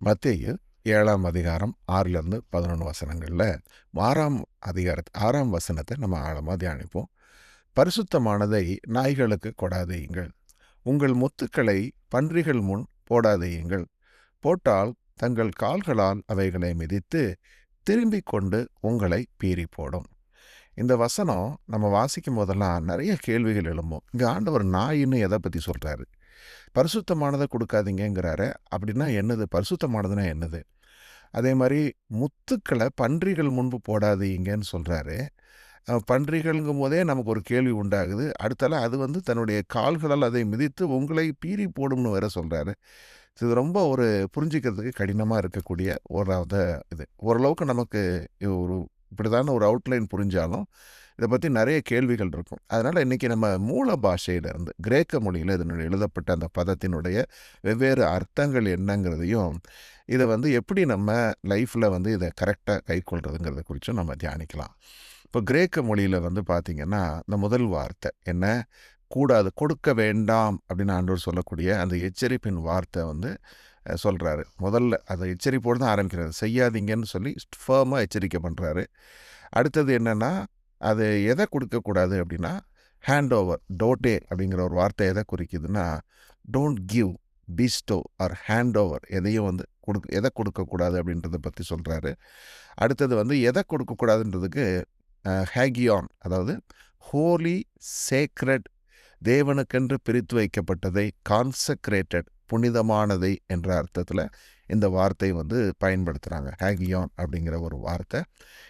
மத்தேயு 7ஆம் அதிகாரம் 6லேருந்து 11 வசனங்கள்ல 6ஆம் வசனத்தை நம்ம ஆழமா தியானிப்போம். பரிசுத்தமானதை நாய்களுக்கு கொடாதேயுங்கள். உங்கள் முத்துக்களை பன்றிகள் முன் போடாதேயுங்கள். போட்டால் தங்கள் கால்களால் அவைகளை மிதித்து திரும்பிக் கொண்டு உங்களை பீறி போடும். இந்த வசனம் நம்ம வாசிக்கும் போதெல்லாம் நிறைய கேள்விகள் எழும்பும். இங்க ஆண்டவர் நாயின்னு எதை பத்தி சொல்றாரு? பரிசுத்தமானதை கொடுக்காதீங்கங்கிறாரு. அப்படின்னா என்னது? பரிசுத்தமானதுன்னா என்னது? அதே மாதிரி முத்துக்களை பன்றிகள் முன்பு போடாதீங்கன்னு சொல்றாரு. பன்றிகள்ங்கும் போதே நமக்கு ஒரு கேள்வி உண்டாகுது. அடுத்தால அது தன்னுடைய கால்களால் அதை மிதித்து உங்களை பீறி போடும்னு வேற சொல்றாரு. இது ரொம்ப ஒரு புரிஞ்சிக்கிறதுக்கு கடினமா இருக்கக்கூடிய இது. ஓரளவுக்கு நமக்கு ஒரு இப்படிதான ஒரு அவுட்லைன் புரிஞ்சாலும் இதை பற்றி நிறைய கேள்விகள் இருக்கும். அதனால் இன்றைக்கி நம்ம மூல பாஷையிலிருந்து கிரேக்க மொழியில் இதனுடைய எழுதப்பட்ட அந்த பதத்தினுடைய வெவ்வேறு அர்த்தங்கள் என்னங்கிறதையும் இதை எப்படி நம்ம லைஃப்பில் இதை கரெக்டாக கைக்கொள்றதுங்கிறத குறித்தும் நம்ம தியானிக்கலாம். இப்போ கிரேக்க மொழியில் பார்த்திங்கன்னா இந்த முதல் வார்த்தை என்ன? கூடாது, கொடுக்க வேண்டாம் அப்படின்னு ஆண்டவர் சொல்லக்கூடிய அந்த எச்சரிப்பின் வார்த்தை சொல்கிறாரு. முதல்ல அதை எச்சரிப்போடு தான் ஆரம்பிக்கிறாரு. செய்யாதீங்கன்னு சொல்லி ஃபர்மாக எச்சரிக்கை பண்ணுறாரு. அடுத்தது என்னென்னா, அது எதை கொடுக்கக்கூடாது அப்படின்னா, ஹேண்ட் ஓவர், டோட்டே அப்படிங்கிற ஒரு வார்த்தை எதை குறிக்குதுன்னா, don't give, bestow or hand over, எதையும் எதை கொடுக்கக்கூடாது அப்படின்றத பற்றி சொல்கிறாரு. அடுத்தது எதை கொடுக்கக்கூடாதுன்றதுக்கு ஹேகியான், அதாவது ஹோலி சேக்ரெட், தேவனுக்கென்று பிரித்து வைக்கப்பட்டதை, கான்சக்ரேட்டட், புனிதமானதை என்ற அர்த்தத்தில் இந்த வார்த்தை பயன்படுத்துகிறாங்க. ஹேகியான் அப்படிங்கிற ஒரு வார்த்தை.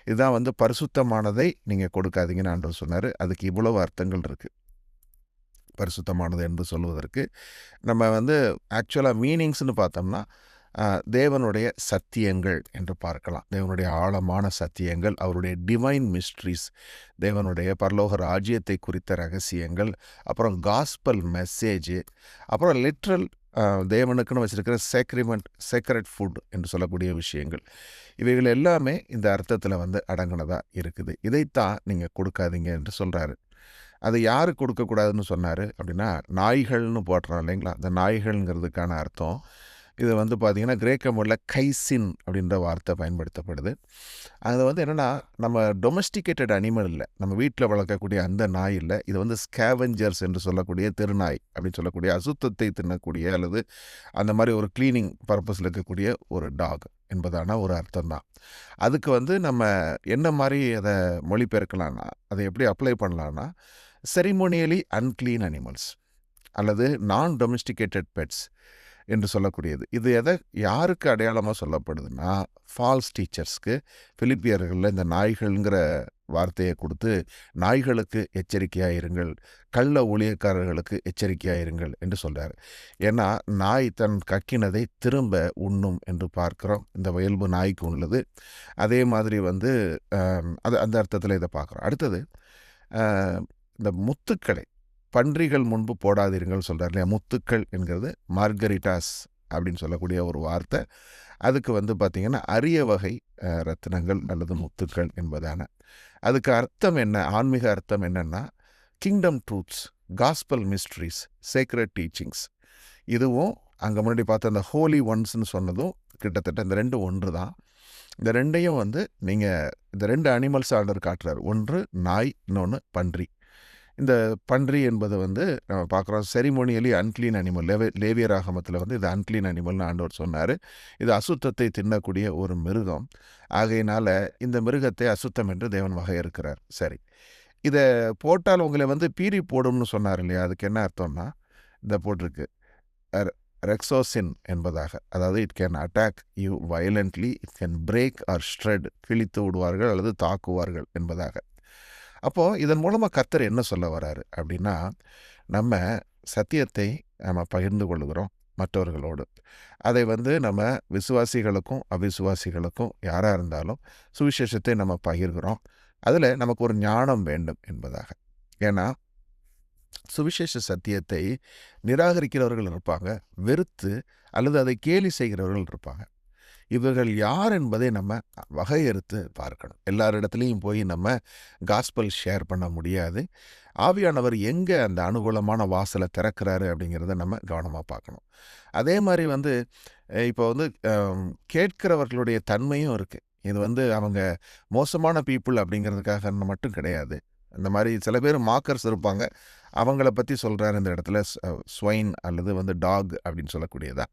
இதுதான் பரிசுத்தமானதை நீங்கள் கொடுக்காதீங்கன்னு ஆண்டவர் சொன்னார். அதுக்கு இவ்வளவு அர்த்தங்கள் இருக்குது. பரிசுத்தமானது என்று சொல்வதற்கு நம்ம ஆக்சுவலாக மீனிங்ஸ்னு பார்த்தோம்னா தேவனுடைய சத்தியங்கள் என்று பார்க்கலாம். தேவனுடைய ஆழமான சத்தியங்கள், அவருடைய டிவைன் மிஸ்ட்ரிஸ், தேவனுடைய பரலோக ராஜ்யத்தை குறித்த ரகசியங்கள், அப்புறம் காஸ்பல் மெசேஜ், அப்புறம் லிட்ரல் தேவனுக்குன்னு வச்சிருக்கிற சேக்ரெட் ஃபுட் என்று சொல்லக்கூடிய விஷயங்கள், இவைகள் எல்லாமே இந்த அர்த்தத்தில் அடங்கினதாக இருக்குது. இதைத்தான் நீங்கள் கொடுக்காதீங்க என்று சொல்கிறாரு. அதை யாரு கொடுக்கக்கூடாதுன்னு சொன்னார் அப்படின்னா, நாய்கள்னு போடுறோம் இல்லைங்களா? அந்த நாய்கள்ங்கிறதுக்கான அர்த்தம் இது பார்த்திங்கன்னா கிரேக்க மொழியில் கைசின் அப்படின்ற வார்த்தை பயன்படுத்தப்படுது. அது என்னென்னா, நம்ம டொமஸ்டிகேட்டட் அனிமல் இல்லை, நம்ம வீட்டில் வளர்க்கக்கூடிய அந்த நாய் இல்லை. இது ஸ்கேவெஞ்சர்ஸ் என்று சொல்லக்கூடிய தெருநாய் அப்படின்னு சொல்லக்கூடிய அசுத்தத்தை தின்னக்கூடிய அல்லது அந்த மாதிரி ஒரு க்ளீனிங் பர்பஸில் இருக்கக்கூடிய ஒரு டாக் என்பதான ஒரு அர்த்தம் தான். அதுக்கு நம்ம என்ன மாதிரி அதை மொழிபெயர்க்கலான்னா, அதை எப்படி அப்ளை பண்ணலான்னா, செரிமோனியலி அன்க்ளீன் அனிமல்ஸ் அல்லது நான் டொமஸ்டிகேட்டட் பெட்ஸ் என்று சொல்லக்கூடியது. இது யாருக்கு அடையாளமாக சொல்லப்படுதுன்னா, ஃபால்ஸ் டீச்சர்ஸ்க்கு. பிலிப்பியர்களில் இந்த நாய்கள்ங்கிற வார்த்தையை கொடுத்து நாய்களுக்கு எச்சரிக்கையாக இருங்கள், கள்ள ஊழியக்காரர்களுக்கு எச்சரிக்கையாக இருங்கள் என்று சொல்கிறார். ஏன்னா நாய் தன் கக்கினதை திரும்ப உண்ணும் என்று பார்க்குறோம். இந்த இயல்பு நாய்க்கு உள்ளது. அதே மாதிரி அது அந்த அர்த்தத்தில் இதை பார்க்குறோம். அடுத்தது இந்த முத்துக்களை பன்றிகள் முன்பு போடாதீர்கள் சொல்கிறார் இல்லையா? முத்துக்கள் என்கிறது மார்கரிட்டாஸ் அப்படின்னு சொல்லக்கூடிய ஒரு வார்த்தை. அதுக்கு பார்த்திங்கன்னா அரிய வகை ரத்தினங்கள் அல்லது முத்துக்கள் என்பதான. அதுக்கு அர்த்தம் என்ன? ஆன்மீக அர்த்தம் என்னென்னா, kingdom truths, gospel mysteries, sacred teachings. இதுவும் அங்கே முன்னாடி பார்த்த அந்த ஹோலி ஒன்ஸ்ன்னு சொன்னதும் கிட்டத்தட்ட இந்த ரெண்டு ஒன்று தான். இந்த ரெண்டையும் நீங்கள் இந்த ரெண்டு அனிமல்ஸ் ஆர்டர் காட்டுறாரு. ஒன்று நாய், இன்னொன்று பன்றி. இந்த பன்றி என்பது நம்ம பார்க்குறோம் செரிமோனியலி அன்க்ளீன் அனிமல். லேவியராகமத்தில் இது அன்க்ளீன் அனிமல்னு ஆண்டவர் சொன்னார். இது அசுத்தத்தை தின்னக்கூடிய ஒரு மிருகம். ஆகையினால இந்த மிருகத்தை அசுத்தம் என்று தேவன் வகையறுக்கிறார். சரி, இதை போட்டால் உங்களை பீறி போடும்னு சொன்னார் இல்லையா? அதுக்கு என்ன அர்த்தம்னா, இந்த போட்டிருக்கு ரெக்ஸோசின் என்பதாக. அதாவது it can attack you violently, it can break R shred, கிழித்து விடுவார்கள் அல்லது தாக்குவார்கள் என்பதாக. அப்போது இதன் மூலமாக கர்த்தர் என்ன சொல்ல வராரு அப்படின்னா, நம்ம சத்தியத்தை நம்ம பகிர்ந்து கொள்ளுகிறோம் மற்றவர்களோடு. அதை நம்ம விசுவாசிகளுக்கும் அவிசுவாசிகளுக்கும் யாராக இருந்தாலும் சுவிசேஷத்தை நம்ம பகிர்கிறோம். அதில் நமக்கு ஒரு ஞானம் வேண்டும் என்பதாக. ஏன்னா சுவிசேஷ சத்தியத்தை நிராகரிக்கிறவர்கள் இருப்பாங்க, வெறுத்து அல்லது அதை கேலி செய்கிறவர்கள் இருப்பாங்க. இவர்கள் யார் என்பதை நம்ம வகையறுத்து பார்க்கணும். எல்லாரிடத்துலையும் போய் நம்ம காஸ்பல் ஷேர் பண்ண முடியாது. ஆவியானவர் எங்கே அந்த அனுகூலமான வாசலை திறக்கிறாரு அப்படிங்கிறத நம்ம கவனமாக பார்க்கணும். அதே மாதிரி வந்து இப்போ வந்து கேட்கிறவர்களுடைய தன்மையும் இருக்குது. இது வந்து அவங்க மோசமான பீப்புள் அப்படிங்கிறதுக்காக மட்டும் கிடையாது. அந்த மாதிரி சில பேர் மாக்கர்ஸ் இருப்பாங்க. அவங்கள பற்றி சொல்கிறார் இந்த இடத்துல. ஸ்வைன் அல்லது வந்து டாக் அப்படின்னு சொல்லக்கூடியதா.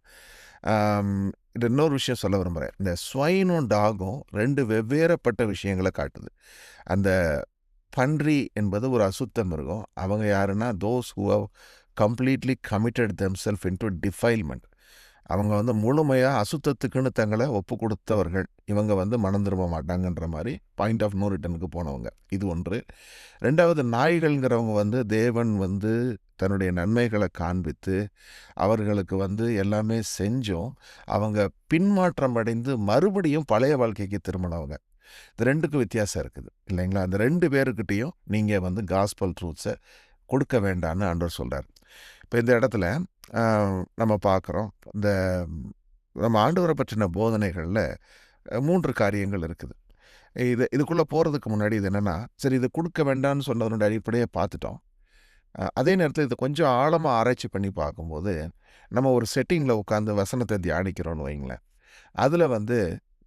இது இன்னொரு விஷயம் சொல்ல விரும்புகிறேன். இந்த ஸ்வைனும் டாகும் 2 வெவ்வேறுபட்ட விஷயங்களை காட்டுது. அந்த பன்றி என்பது ஒரு அசுத்த மிருகம். அவங்க யாருன்னா those who have completely committed themselves into defilement. அவங்க வந்து முழுமையாக அசுத்தத்துக்குன்னு தங்களை ஒப்பு கொடுத்தவர்கள். இவங்க வந்து மனம் திரும்ப மாட்டாங்கன்ற மாதிரி பாயிண்ட் ஆஃப் நோ ரிட்டனுக்கு போனவங்க. இது ஒன்று. 2வது நாய்கள்ங்கிறவங்க வந்து தேவன் வந்து தன்னுடைய நன்மைகளை காண்பித்து அவர்களுக்கு வந்து எல்லாமே செஞ்சும் அவங்க பின்மாற்றம் அடைந்து மறுபடியும் பழைய வாழ்க்கைக்கு திரும்பினவங்க. இந்த 2க்கும் வித்தியாசம் இருக்குது இல்லைங்களா? அந்த 2 பேருக்கிட்டையும் நீங்கள் வந்து காஸ்பல் ட்ரூத்ஸை கொடுக்க வேண்டான்னு ஆண்டவர் சொல்கிறார். இப்போ இந்த இடத்துல நம்ம பார்க்குறோம், இந்த நம்ம ஆண்டவரை பற்றின போதனைகளில் 3 காரியங்கள் இருக்குது. இதுக்குள்ளே போகிறதுக்கு முன்னாடி இது என்னென்னா, சரி இது கொடுக்க வேண்டாம்னு சொன்னதனுடைய அடிப்படையை பார்த்துட்டோம். அதே நேரத்தில் இதை கொஞ்சம் ஆழமாக ஆராய்ச்சி பண்ணி பார்க்கும்போது நம்ம ஒரு செட்டிங்கில் உட்காந்து வசனத்தை தியானிக்கிறோன்னு வைங்களேன். அதில் வந்து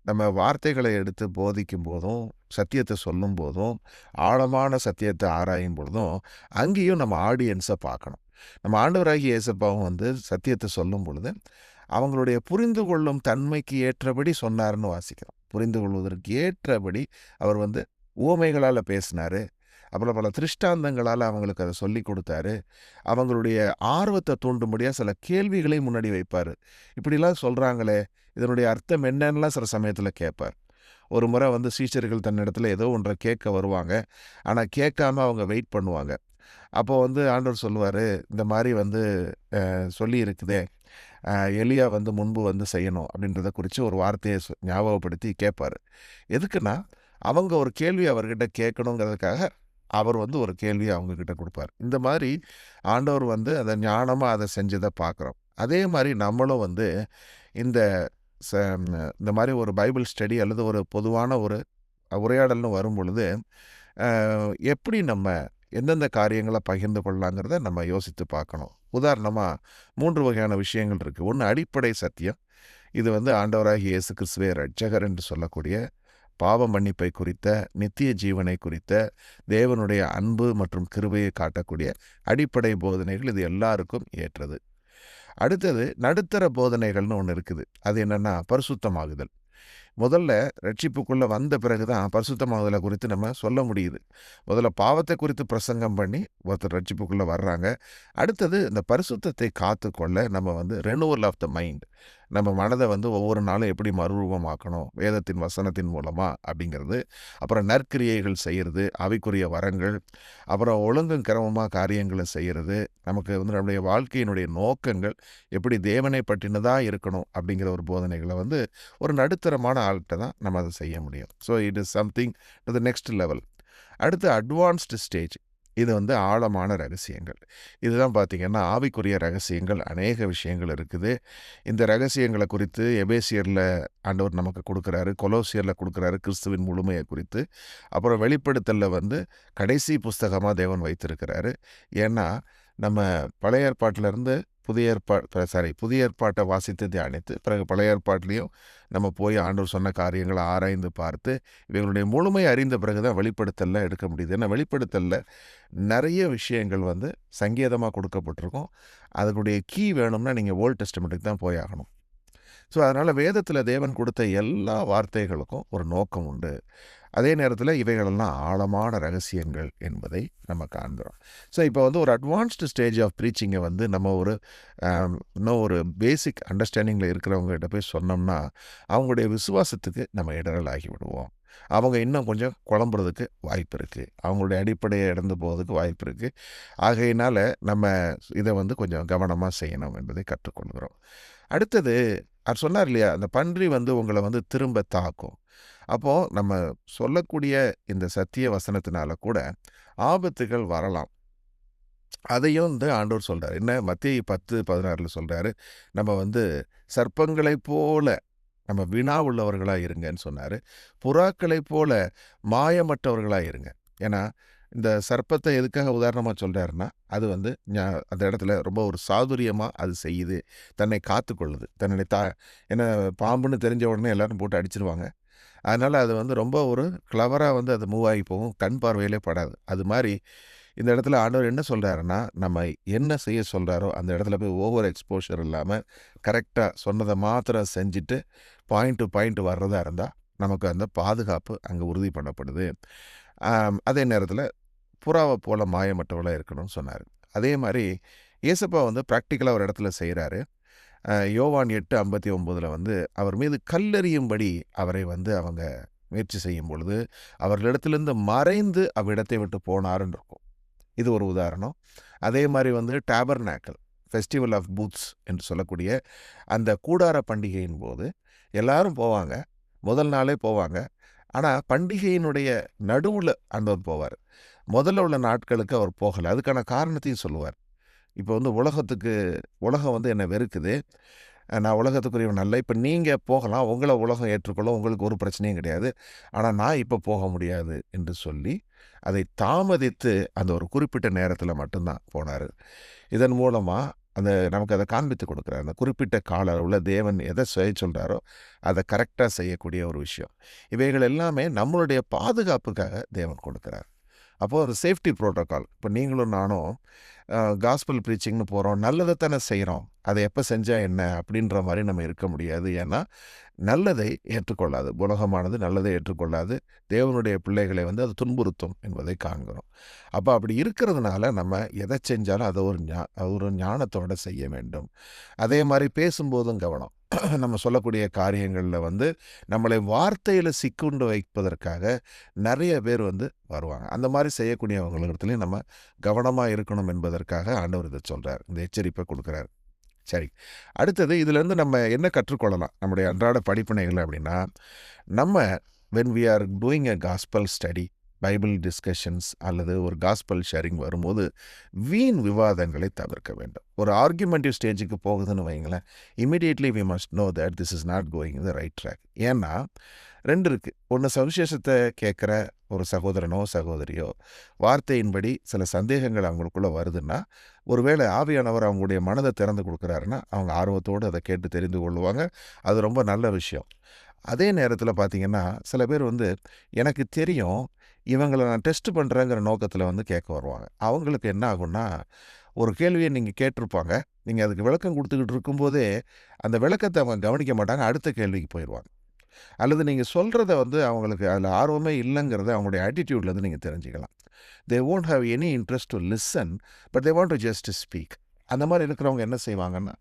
நம்ம வார்த்தைகளை எடுத்து போதிக்கும் போதும் சத்தியத்தை சொல்லும் போதும் ஆழமான சத்தியத்தை ஆராயும் பொழுதும் அங்கேயும் நம்ம ஆடியன்ஸை பார்க்கணும். நம்ம ஆண்டவராகிய இயேசுப்பாவும் வந்து சத்தியத்தை சொல்லும் பொழுது அவங்களுடைய புரிந்து கொள்ளும் தன்மைக்கு ஏற்றபடி சொன்னார்னு வாசிக்கிறோம். புரிந்து கொள்வதற்கு ஏற்றபடி அவர் வந்து உவமைகளால் பேசினார். அப்புறம் பல திருஷ்டாந்தங்களால் அவங்களுக்கு அதை சொல்லி கொடுத்தாரு. அவங்களுடைய ஆர்வத்தை தூண்டும்படியாக சில கேள்விகளை முன்னாடி வைப்பார். இப்படிலாம் சொல்கிறாங்களே, இதனுடைய அர்த்தம் என்னன்னுலாம் சில சமயத்தில் கேட்பார். ஒரு முறை வந்து சீஷர்கள் தன்னிடத்தில் ஏதோ ஒன்றை கேட்க வருவாங்க. ஆனால் கேட்காம அவங்க வெயிட் பண்ணுவாங்க. அப்போது வந்து ஆண்டவர் சொல்லுவார், இந்த மாதிரி வந்து சொல்லி இருக்குதே, எலியா வந்து முன்பு வந்து செய்யணும் அப்படின்றத குறித்து ஒரு வார்த்தையை ஞாபகப்படுத்தி கேட்பார். எதுக்குன்னா அவங்க ஒரு கேள்வி அவர்கிட்ட கேட்கணுங்கிறதுக்காக அவர் வந்து ஒரு கேள்வியை அவங்கக்கிட்ட கொடுப்பார். இந்த மாதிரி ஆண்டவர் வந்து அதை ஞானமாக அதை செஞ்சதை பார்க்குறோம். அதே மாதிரி நம்மளும் வந்து இந்த இந்த மாதிரி ஒரு பைபிள் ஸ்டடி அல்லது ஒரு பொதுவான ஒரு உரையாடல்னு வரும் பொழுது எப்படி நம்ம எந்தெந்த காரியங்களை பகிர்ந்து கொள்ளலாங்கிறத நம்ம யோசித்து பார்க்கணும். உதாரணமாக 3 வகையான விஷயங்கள் இருக்குது. ஒன்று அடிப்படை சத்தியம். இது வந்து ஆண்டவராகிய இயேசு கிறிஸ்துவே இரட்சகர் என்று சொல்லக்கூடிய பாவ மன்னிப்பை குறித்த, நித்திய ஜீவனை குறித்த, தேவனுடைய அன்பு மற்றும் கிருபையை காட்டக்கூடிய அடிப்படை போதனைகள். இது எல்லாருக்கும் ஏற்றது. அடுத்தது நடுத்தர போதனைகள்னு ஒன்று இருக்குது. அது என்னென்னா பரிசுத்தமாகுதல். முதல்ல ரட்சிப்புக்குள்ளே வந்த பிறகு தான் பரிசுத்தமாகுதலை குறித்து நம்ம சொல்ல முடியுது. முதல்ல பாவத்தை குறித்து பிரசங்கம் பண்ணி ஒருத்தர் ரட்சிப்புக்குள்ளே வர்றாங்க. அடுத்தது இந்த பரிசுத்தத்தை காத்துக்கொள்ள நம்ம வந்து ரெனுவல் ஆஃப் த மைண்ட், நம்ம மனதை வந்து ஒவ்வொரு நாளும் எப்படி மறுரூபமாக்கணும் வேதத்தின் வசனத்தின் மூலமாக அப்படிங்கிறது. அப்புறம் நற்கிரியைகள் செய்கிறது, ஆவிக்குரிய வரங்கள், அப்புறம் ஒழுங்கும் கிரமமாக காரியங்களை செய்கிறது. நமக்கு வந்து நம்முடைய வாழ்க்கையினுடைய நோக்கங்கள் எப்படி தேவனை பற்றினதாக இருக்கணும் அப்படிங்கிற ஒரு போதனைகளை வந்து ஒரு நடுத்தரமான ஆள்கிட்ட தான் நம்ம அதை செய்ய முடியும். So it is something to the next level. அடுத்து அட்வான்ஸ்டு ஸ்டேஜ். இது வந்து ஆழமான ரகசியங்கள். இதுதான் பார்த்திங்கன்னா ஆவிக்குரிய ரகசியங்கள் அநேக விஷயங்கள் இருக்குது. இந்த ரகசியங்களை குறித்து எபேசியரில் ஆண்டவர் நமக்கு கொடுக்குறாரு, கொலோசியரில் கொடுக்குறாரு கிறிஸ்துவின் முழுமையை குறித்து. அப்புறம் வெளிப்படுத்தலில் வந்து கடைசி புஸ்தகமாக தேவன் வைத்திருக்கிறாரு. ஏன்னா நம்ம பழைய ஏற்பாட்டிலேருந்து புதிய ஏற்பாட்டை வாசித்து தியானித்து பிறகு பழைய ஏற்பாட்டிலையும் நம்ம போய் ஆண்டவர் சொன்ன காரியங்களை ஆராய்ந்து பார்த்து இவங்களுடைய முழுமை அறிந்த பிறகு தான் வெளிப்படுத்தலில் எடுக்க முடியுது. ஏன்னா வெளிப்படுத்தலில் நிறைய விஷயங்கள் வந்து சங்கேதமாக கொடுக்கப்பட்டிருக்கும். அதனுடைய கீ வேணும்னா நீங்கள் ஓல்ட் டெஸ்டமெண்ட்டுக்கு தான் போய் ஆகணும். ஸோ அதனால் வேதத்தில் தேவன் கொடுத்த எல்லா வார்த்தைகளுக்கும் ஒரு நோக்கம் உண்டு. அதே நேரத்தில் இவைகளெல்லாம் ஆழமான ரகசியங்கள் என்பதை நம்ம காண்கிறோம். ஸோ இப்போ வந்து ஒரு அட்வான்ஸ்டு ஸ்டேஜ் ஆஃப் ப்ரீச்சிங்கை வந்து நம்ம ஒரு இன்னும் ஒரு பேசிக் அண்டர்ஸ்டாண்டிங்கில் இருக்கிறவங்ககிட்ட போய் சொன்னோம்னா அவங்களுடைய விசுவாசத்துக்கு நம்ம இடரல் ஆகி விடுவோம். அவங்க இன்னும் கொஞ்சம் குழம்புறதுக்கு வாய்ப்பு இருக்குது. அவங்களுடைய அடிப்படையை இழந்து போவதுக்கு வாய்ப்பு இருக்குது. ஆகையினால் நம்ம இதை வந்து கொஞ்சம் கவனமாக செய்யணும் என்பதை கற்றுக்கொள்கிறோம். அடுத்தது அவர் சொன்னார் இல்லையா, அந்த பன்றி வந்து உங்களை வந்து திரும்ப தாக்கும். அப்போது நம்ம சொல்லக்கூடிய இந்த சத்திய வசனத்தினால கூட ஆபத்துகள் வரலாம். அதையும் வந்து ஆண்டவர் சொல்கிறார். என்ன மத்தேயு 10:16 சொல்கிறாரு, நம்ம வந்து சர்ப்பங்களைப் போல நம்ம வினா உள்ளவர்களாக இருங்கன்னு சொன்னார். புறாக்களைப் போல மாயமற்றவர்களாக இருங்க. ஏன்னா இந்த சர்ப்பத்தை எதுக்காக உதாரணமாக சொல்கிறாருன்னா, அது வந்து அந்த இடத்துல ரொம்ப ஒரு சாதுரியமாக அது செய்யுது, தன்னை காத்துக்கொள்ளுது. தன்னுடைய ஏன்னா பாம்புன்னு தெரிஞ்ச உடனே எல்லாரும் போட்டு அடிச்சிருவாங்க. அதனால் அது வந்து ரொம்ப ஒரு கிளவராக வந்து அது மூவ் ஆகி போகும், கண் பார்வையிலே படாது. அது மாதிரி இந்த இடத்துல ஆண்டவர் என்ன சொல்கிறாருன்னா, நம்ம என்ன செய்ய சொல்கிறாரோ அந்த இடத்துல போய் ஓவர் எக்ஸ்போஷர் இல்லாமல் கரெக்டாக சொன்னதை மாத்திரம் செஞ்சுட்டு பாயிண்ட் டு பாயிண்ட் வர்றதா இருந்தால் நமக்கு அந்த பாதுகாப்பு அங்கே உறுதி பண்ணப்படுது. அதே நேரத்தில் புறாவை போல மாயமற்றவளாக இருக்கணும்னு சொன்னார். அதே மாதிரி ஏசப்பா வந்து ப்ராக்டிக்கலாக ஒரு இடத்துல செய்கிறாரு. யோவான் 8:59 வந்து அவர் மீது கல்லெறியும்படி அவரை வந்து அவங்க முயற்சி செய்யும் பொழுது அவர்களிடத்திலிருந்து மறைந்து அவ்விடத்தை விட்டு போனாருன்னு இருக்கும். இது ஒரு உதாரணம். அதே மாதிரி வந்து டேபர்நாக்கல் ஃபெஸ்டிவல் ஆஃப் பூத்ஸ் என்று சொல்லக்கூடிய அந்த கூடார பண்டிகையின் போது எல்லாரும் போவாங்க, முதல் நாளே போவாங்க. ஆனால் பண்டிகையினுடைய நடுவில் ஆண்டவர் போவார். முதல்ல உள்ள நாட்களுக்கு அவர் போகலை. அதுக்கான காரணத்தையும் சொல்லுவார். இப்போ வந்து உலகம் வந்து என்னை வெறுக்குது, நான் உலகத்துக்குரியவன் அல்ல. இப்போ நீங்கள் போகலாம், உங்களை உலகம் ஏற்றுக்கொள்ள, உங்களுக்கு ஒரு பிரச்சனையும் கிடையாது. ஆனால் நான் இப்போ போக முடியாது என்று சொல்லி அதை தாமதித்து அந்த ஒரு குறிப்பிட்ட நேரத்தில் மட்டும்தான் போனார். இதன் மூலமாக நமக்கு அதை காண்பித்து கொடுக்குறாரு. அந்த குறிப்பிட்ட கால அளவில் தேவன் எதை செய்ய சொல்கிறாரோ அதை கரெக்டாக செய்யக்கூடிய ஒரு விஷயம். இவைகள் எல்லாமே நம்மளுடைய பாதுகாப்புக்காக தேவன் கொடுக்குறார். அப்போது ஒரு சேஃப்டி ப்ரோட்டோக்கால். இப்போ நீங்களும் நானும் காஸ்பல் ப்ரீச்சிங்னு போகிறோம், நல்லதை தானே செய்கிறோம், அதை எப்போ செஞ்சால் என்ன அப்படின்ற மாதிரி நம்ம இருக்க முடியாது. ஏன்னா நல்லதை ஏற்றுக்கொள்ளாது, உலகமானது நல்லதை ஏற்றுக்கொள்ளாது. தேவனுடைய பிள்ளைகளை வந்து அது துன்புறுத்தும் என்பதை காண்கிறோம். அப்போ அப்படி இருக்கிறதுனால நம்ம எதை செஞ்சாலும் அதை ஒரு ஞானத்தோடு செய்ய வேண்டும். அதே மாதிரி பேசும்போதும் கவனம். நம்ம சொல்லக்கூடிய காரியங்களில் வந்து நம்மளை வார்த்தையில் சிக்குண்டு வைப்பதற்காக நிறைய பேர் வந்து வருவாங்க. அந்த மாதிரி செய்யக்கூடியவங்களிடத்துலையும் நம்ம கவனமாக இருக்கணும் என்பதற்காக ஆண்டவர் இதை சொல்கிறார், இந்த எச்சரிப்பை கொடுக்குறாரு. சரி, அடுத்தது இதிலேருந்து நம்ம என்ன கற்றுக்கொள்ளலாம் நம்முடைய அன்றாட படிப்பினைகள் அப்படின்னா, நம்ம when we are doing a gospel study, Bible discussions அல்லது ஒரு காஸ்பல் ஷேரிங் வரும்போது வீண் விவாதங்களை தவிர்க்க வேண்டும். ஒரு ஆர்கியூமெண்டிவ் ஸ்டேஜுக்கு போகுதுன்னு வைங்களேன், immediately we must know that this is not going the right track. ஏன்னா 2 இருக்குது. ஒன்று, சவிசேஷத்தை கேட்குற ஒரு சகோதரனோ சகோதரியோ வார்த்தையின்படி சில சந்தேகங்கள் அவங்களுக்குள்ளே வருதுன்னா, ஒருவேளை ஆவியானவர் அவங்களுடைய மனதை திறந்து கொடுக்குறாருன்னா அவங்க ஆர்வத்தோடு அதை கேட்டு தெரிந்து கொள்ளுவாங்க. அது ரொம்ப நல்ல விஷயம். அதே நேரத்தில் பார்த்திங்கன்னா சில பேர் வந்து எனக்கு தெரியும், இவங்களை நான் டெஸ்ட் பண்ணுறேங்கிற நோக்கத்தில் வந்து கேட்க வருவாங்க. அவங்களுக்கு என்ன ஆகும்னா, ஒரு கேள்வியை நீங்கள் கேட்டிருப்பாங்க, நீங்கள் அதுக்கு விளக்கம் கொடுத்துக்கிட்டு இருக்கும்போதே அந்த விளக்கத்தை அவங்க கவனிக்க மாட்டாங்க, அடுத்த கேள்விக்கு போயிடுவாங்க. அல்லது நீங்கள் சொல்கிறத வந்து அவங்களுக்கு அதில் ஆர்வமே இல்லைங்கிறத அவங்களுடைய ஆட்டிடியூட்லேருந்து நீங்கள் தெரிஞ்சுக்கலாம். தே won't have any interest to listen, but they want to just speak. அந்த மாதிரி இருக்கிறவங்க என்ன செய்வாங்கன்னா,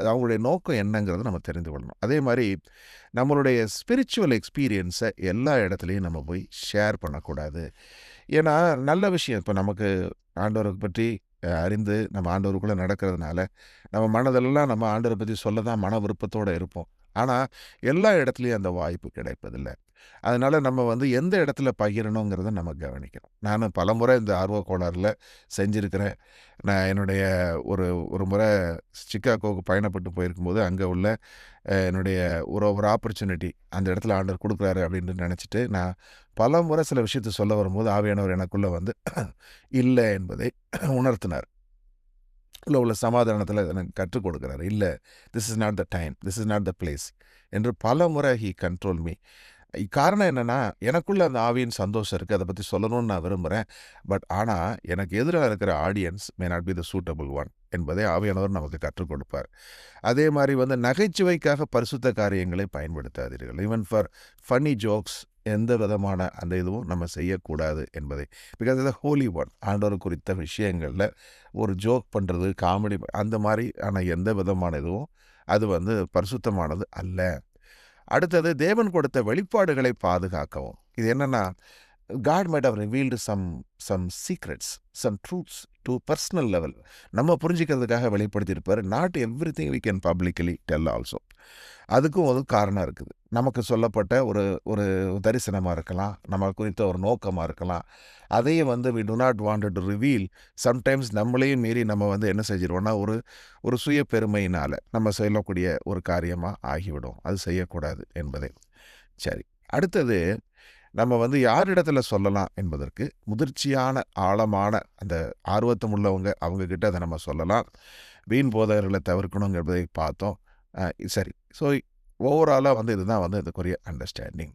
அவங்களுடைய நோக்கம் என்னங்கிறத நம்ம தெரிந்து கொள்ளணும். அதே மாதிரி நம்மளுடைய ஸ்பிரிச்சுவல் எக்ஸ்பீரியன்ஸை எல்லா இடத்துலையும் நம்ம போய் ஷேர் பண்ணக்கூடாது. ஏன்னா நல்ல விஷயம், இப்போ நமக்கு ஆண்டவரை பற்றி அறிந்து நம்ம ஆண்டவருக்குள்ளே நடக்கிறதுனால நம்ம மனதெல்லாம் நம்ம ஆண்டவரை பற்றி சொல்ல தான் மன விருப்பத்தோடு இருப்போம். ஆனால் எல்லா இடத்துலையும் அந்த வாய்ப்பு கிடைப்பதில்லை. அதனால் நம்ம வந்து எந்த இடத்துல பகிரணுங்கிறத நம்ம கவனிக்கணும். நான் பலமுறை இந்த ஆர்வ கோளாறில் செஞ்சுருக்கிறேன். நான் என்னுடைய ஒரு முறை சிக்காகோவுக்கு பயணப்பட்டு போயிருக்கும்போது அங்கே உள்ள என்னுடைய ஒரு ஆப்பர்ச்சுனிட்டி அந்த இடத்துல ஆண்டவர் கொடுக்குறாரு அப்படின்னு நினச்சிட்டு நான் பல முறை சில விஷயத்தை சொல்ல வரும்போது ஆவியானவர் எனக்குள்ளே வந்து இல்லை என்பதை உணர்த்தினார். உள்ள சமாதானத்தில் எனக்கு கற்றுக் கொடுக்குறாரு. இல்லை, this is not the time, this is not the place என்று பல முறை ஹீ கண்ட்ரோல் மீ. காரணம் என்னென்னா, எனக்குள்ளே அந்த ஆவியின் சந்தோஷம் இருக்குது, அதை பற்றி சொல்லணும்னு நான் விரும்புகிறேன். பட் ஆனால் எனக்கு எதிராக இருக்கிற audience may not be the suitable one என்பதை ஆவியானவர் நமக்கு கற்றுக் கொடுப்பார். அதே மாதிரி வந்து நகைச்சுவைக்காக பரிசுத்த காரியங்களை பயன்படுத்தாதீர்கள். ஈவன் ஃபார் ஃபன்னி ஜோக்ஸ் எந்த விதமான அந்த இதுவும் நம்ம செய்யக்கூடாது என்பதை. பிகாஸ் இது ஹோலி ஒன், ஆண்டவர் குறித்த விஷயங்களில் ஒரு ஜோக் பண்ணுறது, காமெடி அந்த மாதிரி ஆனால் எந்த விதமான இதுவும் அது வந்து பரிசுத்தமானது அல்ல. அடுத்தது, தேவன் கொடுத்த வெளிப்பாடுகளை பாதுகாக்கவும். இது என்னென்னா, God might have revealed some secrets, some truths to personal level. நம்ம புரிஞ்சிக்கிறதுக்காக வெளிப்படுத்தியிருப்பார். Not everything we can publicly tell also. அதுக்கும் ஒரு காரணம் இருக்குது. நமக்கு சொல்லப்பட்ட ஒரு ஒரு தரிசனமாக இருக்கலாம், நம்ம குறித்த ஒரு நோக்கமாக இருக்கலாம். அதையும் we do not want to reveal. Sometimes நம்மளையும் மீறி நம்ம என்ன செஞ்சிருவோம்னா, ஒரு ஒரு சுய பெருமையினால் நம்ம சொல்லக்கூடிய ஒரு காரியமாக ஆகிவிடும். அது செய்யக்கூடாது என்பதை. சரி, அடுத்தது நம்ம யாரிடத்துல சொல்லலாம் என்பதற்கு முதிர்ச்சியான ஆழமான அந்த ஆர்வத்தம் உள்ளவங்க, அவங்கக்கிட்ட அதை நம்ம சொல்லலாம். வீண் போதகர்களை தவிர்க்கணுங்க என்பதை பார்த்தோம். சரி, ஸோ ஓவராலாக இதுதான் இதுக்குரிய அண்டர்ஸ்டாண்டிங்.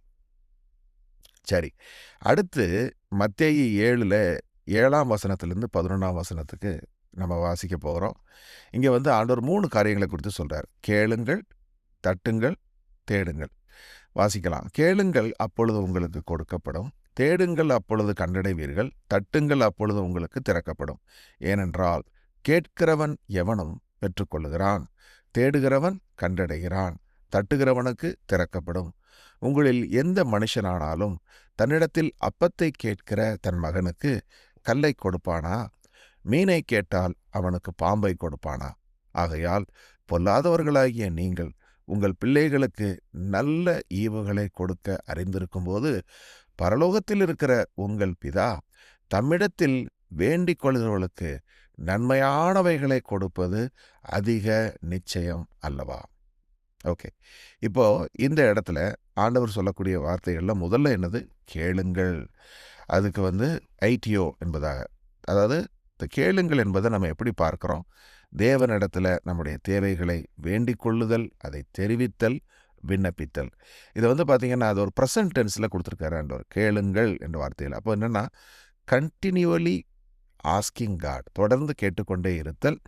சரி, அடுத்து மத்தேயு 7ல் 7ஆம் வசனத்திலிருந்து 11ஆம் வசனத்துக்கு நம்ம வாசிக்க போகிறோம். இங்கே ஆண்டவர் 3 காரியங்களை குறித்து சொல்கிறார். கேளுங்கள், தட்டுங்கள், தேடுங்கள். வாசிக்கலாம். கேளுங்கள், அப்பொழுது உங்களுக்கு கொடுக்கப்படும். தேடுங்கள், அப்பொழுது கண்டடைவீர்கள். தட்டுங்கள், அப்பொழுது உங்களுக்கு திறக்கப்படும். ஏனென்றால் கேட்கிறவன் எவனும் பெற்றுக்கொள்ளுகிறான், தேடுகிறவன் கண்டடைகிறான், தட்டுகிறவனுக்கு திறக்கப்படும். உங்களில் எந்த மனுஷனானாலும் தன்னிடத்தில் அப்பத்தை கேட்கிற தன் மகனுக்கு கல்லை கொடுப்பானா? மீனை கேட்டால் அவனுக்கு பாம்பை கொடுப்பானா? ஆகையால் பொல்லாதவர்களாகிய நீங்கள் உங்கள் பிள்ளைகளுக்கு நல்ல ஈவுகளை கொடுக்க அறிந்திருக்கும்போது பரலோகத்தில் இருக்கிற உங்கள் பிதா தம்மிடத்தில் வேண்டிக் கொள்கிறவர்களுக்கு நன்மையானவைகளை கொடுப்பது அதிக நிச்சயம் அல்லவா? ஓகே, இப்போ இந்த இடத்துல ஆண்டவர் சொல்லக்கூடிய வார்த்தைகள்ல முதல்ல என்னது? கேளுங்கள். அதுக்கு ஐடிஓ என்பதாக, அதாவது இந்த கேளுங்கள் என்பதை நம்ம எப்படி பார்க்கிறோம்? தேவனிடத்தில் நம்முடைய தேவைகளை வேண்டிக் கொள்ளுதல், அதை தெரிவித்தல், விண்ணப்பித்தல். இதை பார்த்தீங்கன்னா அது ஒரு ப்ரெசன்ட் டென்ஸில் கொடுத்துருக்காரு ஆண்டவர், கேளுங்கள் என்ற வார்த்தையில். அப்போ என்னென்னா, கண்டினியூவலி ஆஸ்கிங் காட், தொடர்ந்து கேட்டுக்கொண்டே இருத்தல்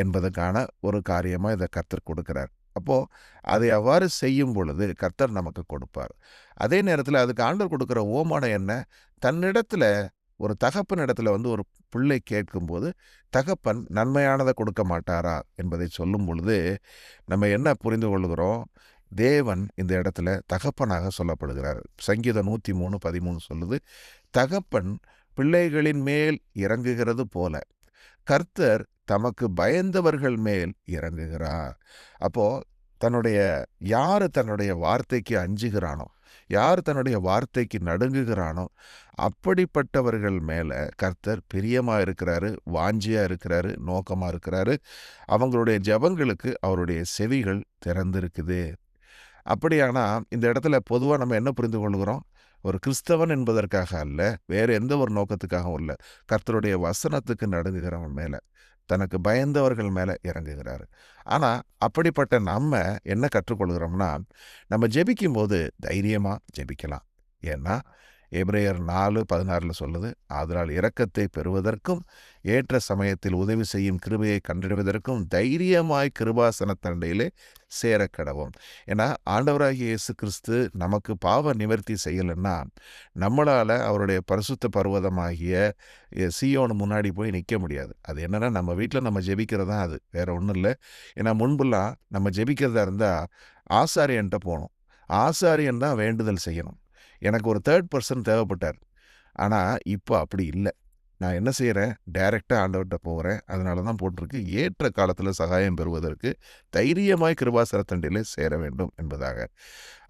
என்பதற்கான ஒரு காரியமாக இதை கர்த்தர் கொடுக்கிறார். அப்போது அதை அவ்வாறு செய்யும் பொழுது கர்த்தர் நமக்கு கொடுப்பார். அதே நேரத்தில் அதுக்கு ஆண்டவர் கொடுக்குற ஓமானம் என்ன? தன்னிடத்தில் ஒரு தகப்பன் இடத்துல ஒரு பிள்ளை கேட்கும்போது தகப்பன் நன்மையானதை கொடுக்க மாட்டாரா என்பதை சொல்லும் பொழுது நம்ம என்ன புரிந்து கொள்கிறோம்? தேவன் இந்த இடத்துல தகப்பனாக சொல்லப்படுகிறார். சங்கீதம் 103:13 சொல்லுது, தகப்பன் பிள்ளைகளின் மேல் இறங்குகிறது போல கர்த்தர் தமக்கு பயந்தவர்கள் மேல் இறங்குகிறார். அப்போ யார் தன்னுடைய வார்த்தைக்கு அஞ்சுகிறானோ, யார் தன்னுடைய வார்த்தைக்கு நடுங்குகிறானோ, அப்படிப்பட்டவர்கள் மேலே கர்த்தர் பிரியமாக இருக்கிறாரு, வாஞ்சியாக இருக்கிறாரு, நோக்கமாக இருக்கிறாரு. அவங்களுடைய ஜெபங்களுக்கு அவருடைய செவிகள் திறந்திருக்குது. அப்படியானா இந்த இடத்துல பொதுவாக நம்ம என்ன புரிந்து கொள்கிறோம்? ஒரு கிறிஸ்தவன் என்பதற்காக அல்ல, வேறு எந்த ஒரு நோக்கத்துக்காகவும் இல்லை, கர்த்தருடைய வசனத்துக்கு நடுங்குகிறவன் மேலே, தனக்கு பயந்தவர்கள் மேலே இறங்குகிறார். ஆனால் அப்படிப்பட்ட நம்ம என்ன கற்றுக்கொள்கிறோம்னா, நம்ம ஜெபிக்கும்போது தைரியமாக ஜெபிக்கலாம். ஏன்னா எபிரேயர் 4:16 சொல்லுது, ஆதலால் இரக்கத்தை பெறுவதற்கும் ஏற்ற சமயத்தில் உதவி செய்யும் கிருபையை கண்டடைவதற்கும் தைரியமாய் கிருபாசன தண்டையிலே சேரக்கடவும். ஏன்னா ஆண்டவராகிய இயேசு கிறிஸ்து நமக்கு பாவ நிவர்த்தி செய்யலைன்னா நம்மளால் அவருடைய பரிசுத்த பர்வதமாகிய சீயோனு முன்னாடி போய் நிற்க முடியாது. அது என்னென்னா, நம்ம வீட்டில் நம்ம ஜெபிக்கிறது தான் அது, வேறு ஒன்றும் இல்லை. ஏன்னா முன்புலாம் நம்ம ஜெபிக்கிறதா இருந்தால் ஆசாரியன்ட்ட போகணும், ஆசாரியன் தான் வேண்டுதல் செய்யணும். எனக்கு ஒரு தேர்ட் பர்சன் தேவைப்பட்டார். ஆனால் இப்போ அப்படி இல்லை. நான் என்ன செய்கிறேன்? டைரெக்டாக ஆண்டவர்கிட்ட போகிறேன். அதனால தான் போட்டிருக்கு, ஏற்ற காலத்தில் சகாயம் பெறுவதற்கு தைரியமாய் கிருபாசனத்தண்டையிலே சேர வேண்டும் என்பதாக.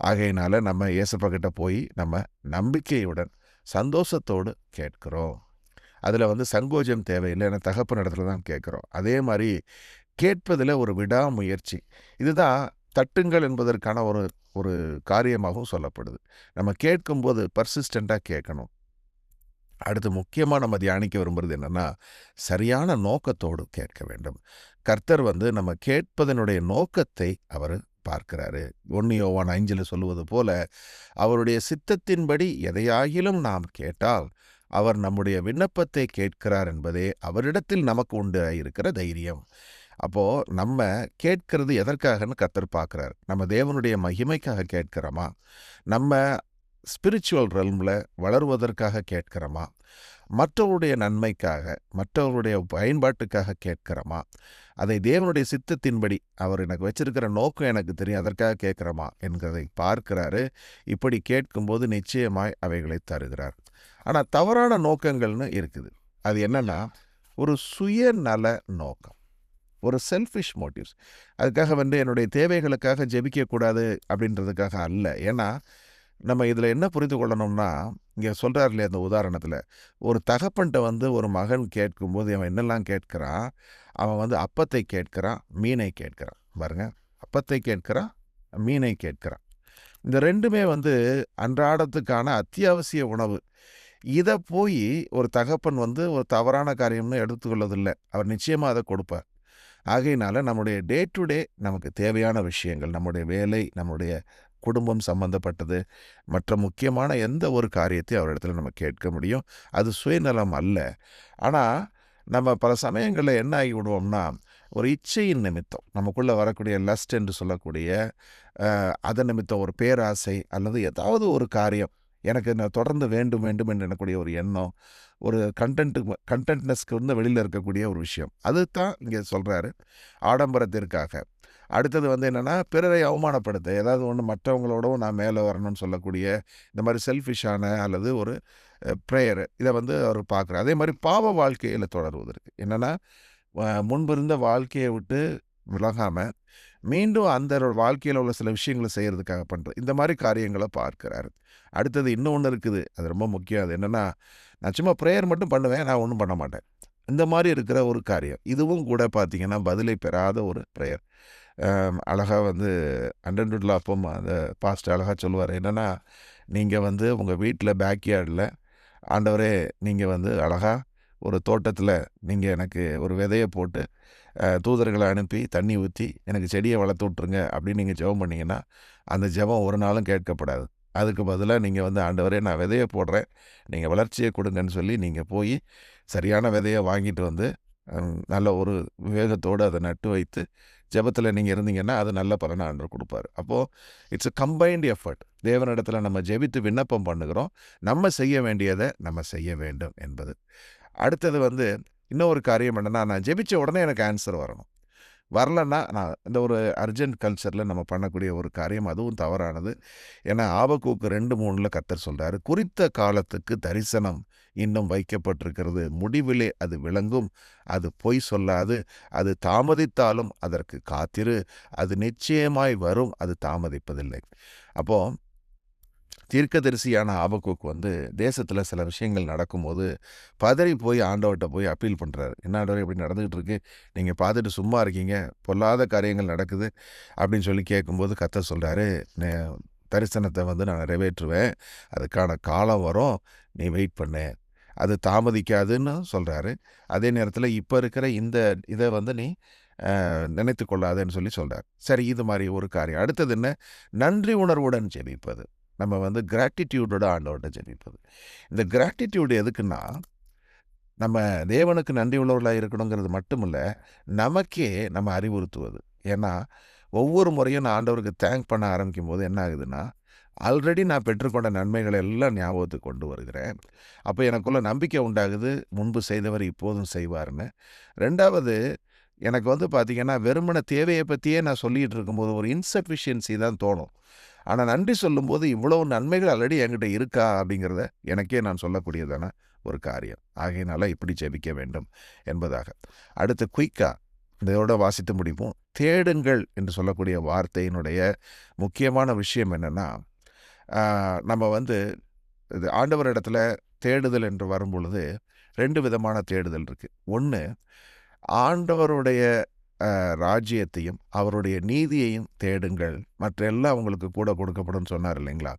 ஆகையினால நம்ம இயேசப்பா கிட்ட போய் நம்ம நம்பிக்கையுடன் சந்தோஷத்தோடு கேட்கிறோம். அதில் சங்கோஜம் தேவையில்லை, ஏன்னா தகப்பன் இடத்துல தான் கேட்குறோம். அதே மாதிரி கேட்பதில் ஒரு விடாமுயற்சி, இதுதான் தட்டுங்கள் என்பதற்கான ஒரு ஒரு காரியமாகவும் சொல்லப்படுது. நம்ம கேட்கும்போது பர்சிஸ்டண்ட்டாக கேட்கணும். அடுத்து முக்கியமாக நம்ம தியானிக்க விரும்புகிறது என்னென்னா, சரியான நோக்கத்தோடு கேட்க வேண்டும். கர்த்தர் நம்ம கேட்பதனுடைய நோக்கத்தை அவர் பார்க்கிறாரு. 1 யோவான் 5 சொல்லுவது போல, அவருடைய சித்தத்தின்படி எதையாகிலும் நாம் கேட்டால் அவர் நம்முடைய விண்ணப்பத்தை கேட்கிறார் என்பதே அவரிடத்தில் நமக்கு உண்டு இருக்கிற தைரியம். அப்போது நம்ம கேட்கறது எதற்காகன்னு கர்த்தர் பார்க்குறார். நம்ம தேவனுடைய மகிமைக்காக கேட்கிறோமா? நம்ம ஸ்பிரிச்சுவல் ரெல்மில் வளருவதற்காக கேட்கிறோமா? மற்றவருடைய நன்மைக்காக, மற்றவருடைய பயன்பாட்டுக்காக கேட்கிறோமா? அதை தேவனுடைய சித்தத்தின்படி அவர் எனக்கு வச்சிருக்கிற நோக்கம் எனக்கு தெரியும், அதற்காக கேட்குறோமா என்கிறதை பார்க்கிறாரு. இப்படி கேட்கும்போது நிச்சயமாய் அவைகளை தருகிறார். ஆனால் தவறான நோக்கங்கள்னு இருக்குது. அது என்னென்னா, ஒரு சுயநல நோக்கம். ஒரு செல்ஃபிஷ் மோட்டிவ்ஸ். அதுக்காக வந்து என்னுடைய தேவைகளுக்காக ஜெபிக்கக்கூடாது அப்படின்றதுக்காக அல்ல. ஏன்னா, நம்ம இதில் என்ன புரிந்து கொள்ளணும்னா, இங்கே சொல்கிறார் இல்லையா அந்த உதாரணத்தில், ஒரு தகப்பன்ட்ட வந்து ஒரு மகன் கேட்கும்போது அவன் என்னெல்லாம் கேட்குறான், அவன் வந்து அப்பத்தை கேட்குறான், மீனை கேட்குறான். பாருங்க, அப்பத்தை கேட்குறான், மீனை கேட்குறான். இந்த 2மே வந்து அன்றாடத்துக்கான அத்தியாவசிய உணவு. இத போயி ஒரு தகப்பன் வந்து ஒரு தவறான காரியம்னு எடுத்துக்கொள்வதில்ல. அவர் நிச்சயமா அத கொடுப்பார். ஆகையினால நம்முடைய டே டு டே நமக்கு தேவையான விஷயங்கள், நம்முடைய வேலை, நம்முடைய குடும்பம் சம்பந்தப்பட்டது, மற்ற முக்கியமான எந்த ஒரு காரியத்தையும் அவரிடத்துல நம்ம கேட்க முடியும். அது சுயநலம் அல்ல. ஆனா, நம்ம பல சமயங்கள்ல என்ன ஆகிவிடுவோம்னா, ஒரு இச்சையின் நிமித்தம், நமக்குள்ள வரக்கூடிய லஸ்ட் என்று சொல்லக்கூடிய, அதன் நிமித்தம் ஒரு பேராசை அல்லது ஏதாவது ஒரு காரியம், எனக்கு நான் தொடர்ந்து வேண்டும் வேண்டும் என்று எண்ணக்கூடிய ஒரு எண்ணம், ஒரு கண்டென்ட்னஸ்க்கு வந்து வெளியில இருக்கக்கூடிய ஒரு விஷயம். அதுதான் இங்க சொல்றாரு. ஆடம்பரத்திற்காக. அடுத்தது வந்து என்னன்னா, பிறரை அவமானப்படுத்த, ஏதாவது ஒண்ணு மற்றவங்களோடவும் நான் மேல வரணும்னு சொல்லக்கூடிய, இந்த மாரி செல்ஃபிஷான அல்லது ஒரு பிரேயர் இத வந்து அவர் பார்க்குறார். அதே மாரி பாவ வாழ்க்கையில தொடருவதற்கு. என்னன்னா, முன்பு இருந்த வாழ்க்கைய விட்டு விலகாம, மீண்டும் அந்த வாழ்க்கையில உள்ள சில விஷயங்கள செய்யறதுக்காக பண்றது. இந்த மாரி காரியங்கள பார்க்கிறாரு. அடுத்தது இன்னொன்னு இருக்குது. அது ரொம்ப முக்கியம். அது என்னன்னா, நான் சும்மா பிரேயர் மட்டும் பண்ணுவேன். நான் ஒண்ணும் பண்ண மாட்டேன். இந்த மாரி இருக்கிற ஒரு காரியம். இதுவும் கூட பார்த்தீங்கன்னா, பதிலை பெறாத ஒரு பிரேயர். அழகா வந்து அண்டன்டுட்ல அப்பம் அந்த பாஸ்டர் அழகா சொல்லுவாரு. என்னன்னா, நீங்க வந்து உங்க வீட்ல பேக்யார்ட்ல, ஆண்டவரே நீங்க வந்து அழகா ஒரு தோட்டத்தில நீங்க எனக்கு ஒரு விதைய போட்டு, தூதர்கள அனுப்பி, தண்ணி ஊத்தி, எனக்கு செடிய வளர்த்து விட்டுருங்க அப்படின்னு நீங்க ஜெபம் பண்ணீங்கன்னா, அந்த ஜெபம் ஒரு நாளும் கேட்கப்படாது. அதுக்கு பதிலா நீங்க வந்து ஆண்டவரே நான் விதைய போடுறேன், நீங்க வளர்ச்சிய குடுங்கன்னு சொல்லி நீங்க போயி, சரியான விதைய வாங்கிட்டு வந்து, நல்ல ஒரு விவேகத்தோடு அத நட்டு வைத்து, ஜெபத்தில நீங்க இருந்தீங்கன்னா, அது நல்ல பலன ஆண்டவர் குடுப்பாரு. அப்போ இட்ஸ் a கம்பைன்ட் எஃபோர்ட். தேவனிடத்தில நம்ம ஜெபித்து விண்ணப்பம் பண்ணுகிறோம். நம்ம செய்ய வேண்டியத நம்ம செய்ய வேண்டும் என்பது. அடுத்தது வந்து இன்னொரு காரியம் என்னன்னா, நான் ஜெபிச்ச உடனே எனக்கு ஆன்ஸர் வரணும். வரலன்னா, நான் இந்த ஒரு அர்ஜென்ட் கல்ச்சர்ல நம்ம பண்ணக்கூடிய ஒரு காரியம் அதுவும் தவறானது. ஏன்னா ஆபக்கூக்கு 2:3 கர்த்தர் சொல்றாரு, குறித்த காலத்துக்கு தரிசனம் இன்னும் வைக்கப்பட்டிருக்கிறது. முடிவிலே அது விளங்கும். அது பொய் சொல்லாது. அது தாமதித்தாலும் அதற்கு காத்திரு. அது நிச்சயமாய் வரும். அது தாமதிப்பதில்லை. அப்போ தீர்க்கதரிசியான ஆபக்கூக் வந்து தேசத்துல சில விஷயங்கள் நடக்கும்போது பதறி போய் ஆண்டவர்ட்ட போய் அப்பீல் பண்றாரு. என்ன ஆண்டவரே இப்படி நடந்துகிட்டு இருக்கு, நீங்க பார்த்துட்டு சும்மா இருக்கீங்க, பொல்லாத காரியங்கள் நடக்குது அப்படின்னு சொல்லி கேட்கும்போது கர்த்தர் சொல்றாரு, தரிசனத்தை வந்து நான் நிறைவேற்றுவேன், அதுக்கான காலம் வரும், நீ வெயிட் பண்ணு, அது தாமதிக்காதுன்னு சொல்றாரு. அதே நேரத்தில் இப்போ இருக்கிற இந்த இதை வந்து நீ நினைத்து கொள்ளாதேன்னு சொல்லி சொல்றாரு. சரி, இது மாதிரி ஒரு காரியம். அடுத்தது என்ன, நன்றி உணர்வுடன் ஜெபிப்பது. நம்ம வந்து கிராட்டிடியூடோட ஆண்டவர்கிட்ட ஜெபிப்பது. இந்த கிராட்டிடியூட் எதுக்குன்னா, நம்ம தேவனுக்கு நன்றி உள்ளவர்களாக இருக்கணுங்கிறது மட்டும் இல்லை, நமக்கே நம்ம அறிவுறுத்துவது. ஏன்னா ஒவ்வொரு முறையும் நான் ஆண்டவருக்கு தேங்க் பண்ண ஆரம்பிக்கும் போது என்ன ஆகுதுன்னா, ஆல்ரெடி நான் பெற்றுக்கொண்ட நன்மைகளை எல்லாம் ஞாபகத்துக்கு கொண்டு வருகிறேன். அப்போ எனக்குள்ள நம்பிக்கை உண்டாகுது, முன்பு செய்தவர் இப்போதும் செய்வார்னு. 2வது, எனக்கு வந்து பார்த்தீங்கன்னா, வெறுமன தேவையை பற்றியே நான் சொல்லிகிட்டு இருக்கும்போது ஒரு இன்சஃபிஷியன்சி தான் தோணும். ஆனால் நன்றி சொல்லும்போது இவ்வளவு நன்மைகள் ஆல்ரெடி என்கிட்ட இருக்கா அப்படிங்கிறத எனக்கே நான் சொல்லக்கூடியதான ஒரு காரியம். ஆகையினால இப்படி ஜெபிக்க வேண்டும் என்பதாக. அடுத்து குயிக்கா இதோட வாசித்து முடிப்போம். தேடுங்கள் என்று சொல்லக்கூடிய வார்த்தையினுடைய முக்கியமான விஷயம் என்னன்னா, நம்ம வந்து இது ஆண்டவர் இடத்துல தேடுதல் என்று வரும்பொழுது 2 விதமான தேடுதல் இருக்கு. ஒன்று, ஆண்டவருடைய ராஜ்யத்தையும் அவருடைய நீதியையும் தேடுங்கள், மற்ற எல்லாம் உங்களுக்கு கூட கொடுக்கப்படும் சொன்னார் இல்லைங்களா?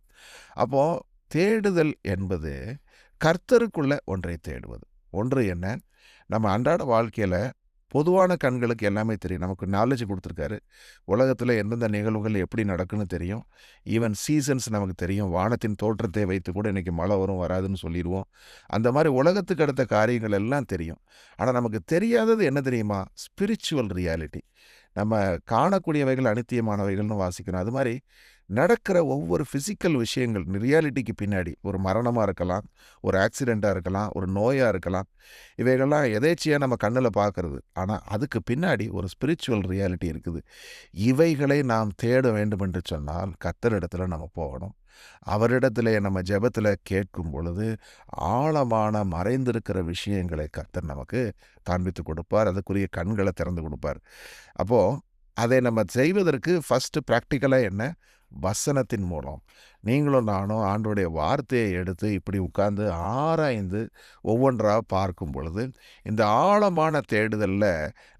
அப்போ தேடுதல் என்பது கர்த்தருக்குள்ள ஒன்றை தேடுவது. ஒன்று என்ன, நம்ம அன்றாட வாழ்க்கையில் பொதுவான கண்களுக்கு எல்லாமே தெரியும். நமக்கு நாலேஜ் கொடுத்துருக்காரு. உலகத்தில் எந்தெந்த நிகழ்வுகள் எப்படி நடக்குன்னு தெரியும். ஈவன் சீசன்ஸ் நமக்கு தெரியும். வானத்தின் தோற்றத்தை வைத்து கூட இன்றைக்கி மழை வரும் வராதுன்னு சொல்லிடுவோம். அந்த மாதிரி உலகத்துக்கு அடுத்த காரியங்கள் எல்லாம் தெரியும். ஆனால் நமக்கு தெரியாதது என்ன தெரியுமா? Spiritual reality. நம்ம காணக்கூடியவைகள் அனித்தியமானவைகள்னு வாசிக்கணும். அது மாதிரி நடக்கிற ஒவ்வொரு ஃபிசிக்கல் விஷயங்கள் ரியாலிட்டிக்கு பின்னாடி ஒரு மரணமாக இருக்கலாம், ஒரு ஆக்சிடெண்ட்டாக இருக்கலாம், ஒரு நோயாக இருக்கலாம். இவைகள்லாம் எதேர்ச்சியா நம்ம கண்ணுல பார்க்கறது. ஆனா, அதுக்கு பின்னாடி ஒரு ஸ்பிரிச்சுவல் ரியாலிட்டி இருக்குது. இவைகளை நாம் தேட வேண்டும் என்று சொன்னால், கர்த்தரிடத்துல நம்ம போகணும். அவரிடத்திலே நம்ம ஜெபத்தில கேட்கும் பொழுது, ஆழமான மறைந்திருக்கிற விஷயங்களை கர்த்தர் நமக்கு காண்பித்துக் கொடுப்பார். அதுக்குரிய கண்கள திறந்து கொடுப்பார். அப்போ, அதை நம்ம செய்வதற்கு ஃபர்ஸ்ட்டு பிராக்டிகலா என்ன? வசனத்தின் மூலம். நீங்களும் நானும் ஆண்டவருடைய வார்த்தையை எடுத்து இப்படி உட்கார்ந்து ஆராய்ந்து ஒவ்வொன்றா பார்க்கும் பொழுது, இந்த ஆழமான தேடுதல்ல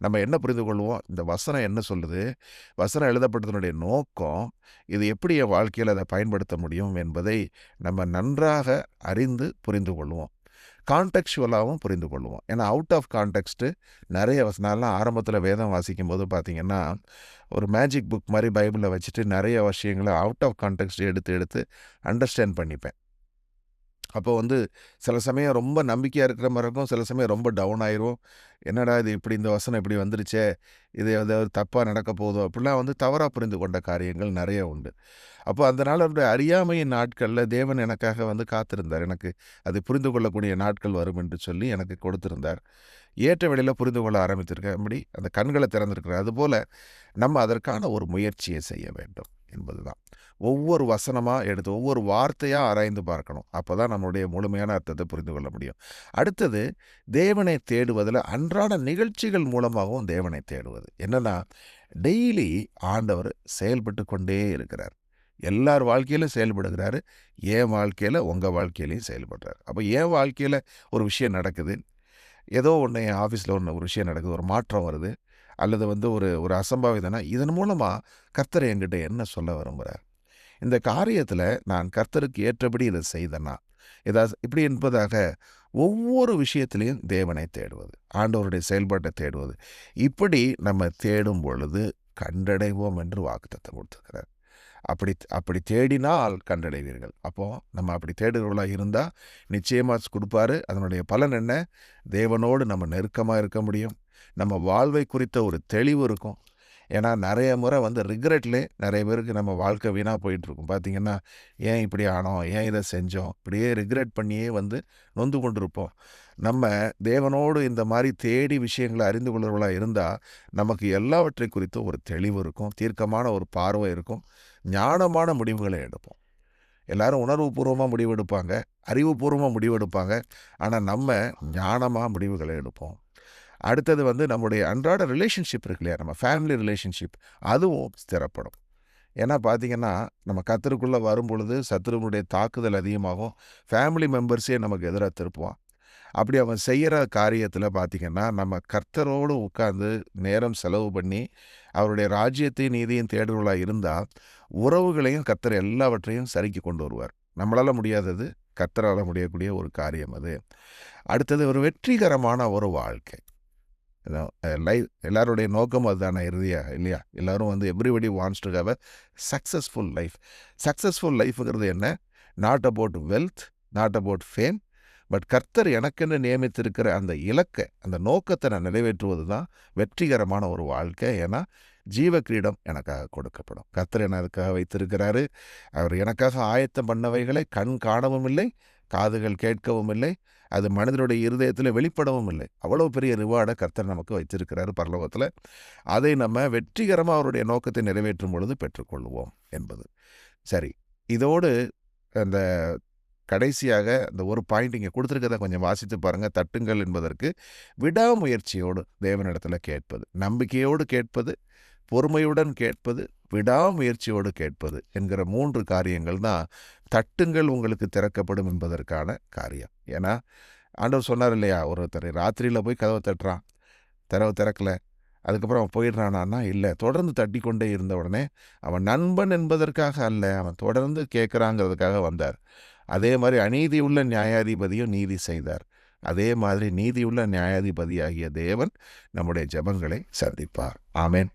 நம்ம என்ன புரிந்து கொள்வோம்? இந்த வசனம் என்ன சொல்லுது? வசனம் எழுதப்பட்டதனுடைய நோக்கம், இது எப்படி என் வாழ்க்கையில அத பயன்படுத்த முடியும் என்பதை நம்ம நன்றாக அறிந்து புரிந்து கொள்வோம். கான்டெக்சுவலாவும் புரிந்து கொள்வோம். ஏன்னா அவுட் ஆஃப் கான்டெக்ஸ்ட்டு நெறைய நான்லாம் ஆரம்பத்தில வேதம் வாசிக்கும்போது பார்த்தீங்கன்னா, ஒரு மேஜிக் புக் மாரி பைபிள வச்சுட்டு நெறைய விஷயங்கள அவுட் ஆஃப் கான்டெக்ஸ்ட் எடுத்து எடுத்து அண்டர்ஸ்டாண்ட் பண்ணிப்பேன். அப்போ வந்து சில சமயம் ரொம்ப நம்பிக்கையா இருக்கிற மாரி இருக்கும். சில சமயம் ரொம்ப டவுன் ஆயிருவோம். என்னடா இது இப்படி இந்த வசனம் இப்படி வந்துருச்சே! இது ஏதாவது தப்பா நடக்க போதோ! அப்படிலாம் வந்து தவறா புரிந்து கொண்ட காரியங்கள் நெறைய உண்டு. அப்போ அந்த நாளுடைய அறியாமையின் நாட்கள்ல தேவன் எனக்காக வந்து காத்திருந்தார். எனக்கு அதை புரிந்து கொள்ளக்கூடிய நாட்கள் வரும் என்று சொல்லி எனக்கு கொடுத்திருந்தார். ஏற்ற வேளையில புரிந்து கொள்ள ஆரம்பித்திருக்கபடி அந்த கண்கள திறந்திருக்கிறார். அதுபோல நம்ம அதற்கான ஒரு முயற்சியை செய்ய வேண்டும் என்பதுதான். ஒவ்வொரு வசனமா எடுத்து ஒவ்வொரு வார்த்தையா ஆராய்ந்து பார்க்கணும். அப்பதான் நம்முடைய முழுமையான அர்த்தத்தை புரிந்து கொள்ள முடியும். அடுத்தது தேவனை தேடுவதில அன்றாட நிகழ்ச்சிகள் மூலமாகவும் தேவனை தேடுவது. என்னன்னா, டெய்லி ஆண்டவர் செயல்பட்டு கொண்டே இருக்கிறார். எல்லார் வாழ்க்கையிலும் செயல்படுகிறாரு. என் வாழ்க்கையில, உங்க வாழ்க்கையிலயும் செயல்படுறாரு. அப்ப என் வாழ்க்கையில ஒரு விஷயம் நடக்குது. ஏதோ ஒண்ணு என் ஆஃபீஸ்ல ஒரு விஷயம் நடக்குது. ஒரு மாற்றம் வருது. அல்லது வந்து ஒரு ஒரு அசம்பாவிதம்னா, இதன் மூலமா கர்த்தர் என்கிட்ட என்ன சொல்ல விரும்புறார்? இந்த காரியத்தில நான் கர்த்தருக்கு ஏற்றபடி இத செய்தேனா? இப்படி என்பதாக ஒவ்வொரு விஷயத்திலயும் தேவனை தேடுவது. ஆண்டவருடைய செயல்பாட்டை தேடுவது. இப்படி நம்ம தேடும் பொழுது கண்டடைவோம் என்று வாக்குத்தத்தம் கொடுத்திருக்கிறார். அப்படி அப்படி தேடினால் கண்டடைவீர்கள். அப்போ நம்ம அப்படி தேடுகிறவர்களா இருந்தா நிச்சயமா குடுப்பாரு. அதனுடைய பலன் என்ன? தேவனோடு நம்ம நெருக்கமா இருக்க முடியும். நம்ம வாழ்வை குறித்த ஒரு தெளிவு இருக்கும். ஏன்னா நெறைய முறை வந்து ரிக்ரெட்லே நெறைய பேருக்கு நம்ம வாழ்க்கை வீணா போயிட்டுருக்கும். பார்த்தீங்கன்னா, ஏன் இப்படி ஆனோம்? ஏன் இத செஞ்சோம்? இப்படியே ரிக்ரெட் பண்ணியே வந்து நொந்து கொண்டிருப்போம். நம்ம தேவனோடு இந்த மாரி தேடி விஷயங்கள அறிந்து கொள்றவர்களா இருந்தா, நமக்கு எல்லாவற்றை குறித்தும் ஒரு தெளிவு இருக்கும். தீர்க்கமான ஒரு பார்வை இருக்கும். ஞானமான முடிவுகளை எடுப்போம். எல்லாரும் உணர்வுபூர்வமா முடிவெடுப்பாங்க. அறிவுபூர்வமா முடிவெடுப்பாங்க. ஆனா நம்ம ஞானமா முடிவுகளை எடுப்போம். அடுத்தது வந்து நம்முடைய அன்றாட ரிலேஷன்ஷிப் இருக்கு இல்லையா? நம்ம ஃபேமிலி ரிலேஷன்ஷிப் அதுவும் ஸ்திரப்படும். ஏன்னா பார்த்தீங்கன்னா, நம்ம கர்த்தருக்குள்ள வரும்பொழுது சத்துருவினுடைய தாக்குதல் அதிகமாகும். ஃபேமிலி மெம்பர்ஸே நமக்கு எதிரா திருப்புவான். அப்படி அவன் செய்யற காரியத்தில பார்த்தீங்கன்னா, நம்ம கர்த்தரோடு உட்கார்ந்து நேரம் செலவு பண்ணி, அவருடைய ராஜ்யத்தையும் நீதியும் தேடுறவர்களா இருந்தா, உறவுகளையும் கர்த்தர் எல்லாவற்றையும் சரிக்கு கொண்டு வருவார். நம்மளால முடியாதது, கர்த்தரால முடியக்கூடிய ஒரு காரியம் அது. அடுத்தது ஒரு வெற்றிகரமான ஒரு வாழ்க்கை. எல்லாருடைய நோக்கம் அதுதானே இறுதியா இல்லையா? எல்லாரும் வந்து everybody wants to have a successful life. Successful லைஃப்ங்கிறது என்ன? Not about wealth, not about fame. But கர்த்தர் எனக்கென்று நியமித்திருக்கிற அந்த இலக்க, அந்த நோக்கத்தை நான் நிறைவேற்றுவது தான் வெற்றிகரமான ஒரு வாழ்க்கை. ஏன்னா, ஜீவ கிரீடம் எனக்காக கொடுக்கப்படும். கர்த்தர் எனக்காக வைத்திருக்கிறாரு. அவர் எனக்காக ஆயத்தம் பண்ணவைகளை கண் காணவும் இல்லை, காதுகள் கேட்கவும் இல்லை. அது மனிதனுடைய இருதயத்தில வெளிப்படவும் இல்லை. அவ்வளவு பெரிய ரிவார்ட கர்த்தர் நமக்கு வைத்திருக்கிறாரு பரலோகத்தில. அதை நம்ம வெற்றிகரமா அவருடைய நோக்கத்தை நிறைவேற்றும் பொழுது பெற்றுக்கொள்வோம் என்பது. சரி, இதோடு அந்த கடைசியாக அந்த ஒரு பாயிண்ட் இங்க குடுத்திருக்கிறத கொஞ்சம் வாசித்து பாருங்க. தட்டுங்கள் என்பதற்கு விடாமுயற்சியோடு தேவனிடத்தில கேட்பது. நம்பிக்கையோடு கேட்பது, பொறுமையுடன் கேட்பது, விடாமுயற்சியோடு கேட்பது என்கிற 3 காரியங்கள் தான் தட்டுங்கள் உங்களுக்கு திறக்கப்படும் என்பதற்கான காரியம். ஏன்னா, ஆண்டவர் சொன்னார் இல்லையா? ஒருத்தர் ராத்திரியில போய் கதவ தட்டுறான். கதவ திறக்கல. அதுக்கப்புறம் அவன் போயிடுறானான்னா, இல்ல. தொடர்ந்து தட்டிக்கொண்டே இருந்த உடனே, அவன் நண்பன் என்பதற்காக அல்ல, அவன் தொடர்ந்து கேட்கிறாங்கிறதுக்காக வந்தார். அதே மாரி அநீதியுள்ள நியாயாதிபதியும் நீதி செய்தார். அதே மாதிரி நீதியுள்ள நியாயாதிபதியாகிய தேவன் நம்முடைய ஜெபங்களை சந்திப்பார். ஆமென்.